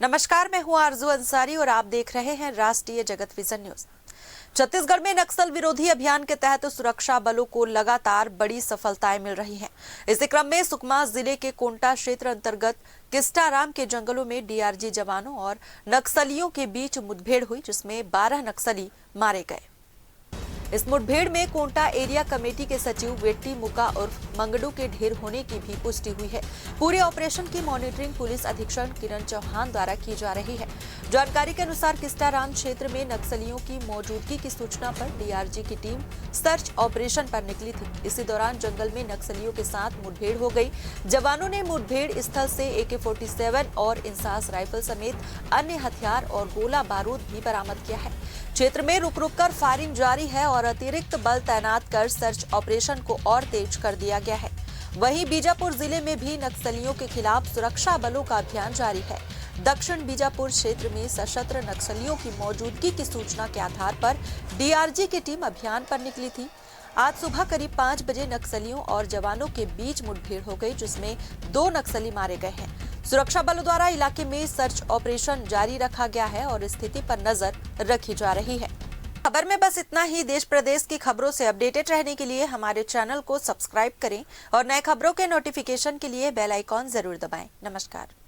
नमस्कार, मैं हूं आरजू अंसारी और आप देख रहे हैं राष्ट्रीय जगत विजन न्यूज। छत्तीसगढ़ में नक्सल विरोधी अभियान के तहत सुरक्षा बलों को लगातार बड़ी सफलताएं मिल रही हैं। इसी क्रम में सुकमा जिले के कोंटा क्षेत्र अंतर्गत किस्टाराम के जंगलों में डीआरजी जवानों और नक्सलियों के बीच मुठभेड़ हुई, जिसमें 12 नक्सली मारे गए। इस मुठभेड़ में कोंटा एरिया कमेटी के सचिव वेट्टी मुका उर्फ मंगडू के ढेर होने की भी पुष्टि हुई है। पूरे ऑपरेशन की मॉनिटरिंग पुलिस अधीक्षक किरण चौहान द्वारा की जा रही है। जानकारी के अनुसार किस्टाराम क्षेत्र में नक्सलियों की मौजूदगी की सूचना पर डीआरजी की टीम सर्च ऑपरेशन पर निकली थी। इसी दौरान जंगल में नक्सलियों के साथ मुठभेड़ हो गई। जवानों ने मुठभेड़ स्थल से AK-47 और इंसास राइफल समेत अन्य हथियार और गोला बारूद भी बरामद किया है। क्षेत्र में रुक रुक कर फायरिंग जारी है और अतिरिक्त बल तैनात कर सर्च ऑपरेशन को और तेज कर दिया गया है। वहीं बीजापुर जिले में भी नक्सलियों के खिलाफ सुरक्षा बलों का अभियान जारी है। दक्षिण बीजापुर क्षेत्र में सशस्त्र नक्सलियों की मौजूदगी की सूचना के आधार पर डीआरजी की टीम अभियान पर निकली थी। आज सुबह करीब 5 बजे नक्सलियों और जवानों के बीच मुठभेड़ हो गई, जिसमें 2 नक्सली मारे गए हैं। सुरक्षा बलों द्वारा इलाके में सर्च ऑपरेशन जारी रखा गया है और स्थिति पर नजर रखी जा रही है। खबर में बस इतना ही। देश प्रदेश की खबरों से अपडेटेड रहने के लिए हमारे चैनल को सब्सक्राइब करें और नए खबरों के नोटिफिकेशन के लिए बेल आइकॉन जरूर दबाएं। नमस्कार।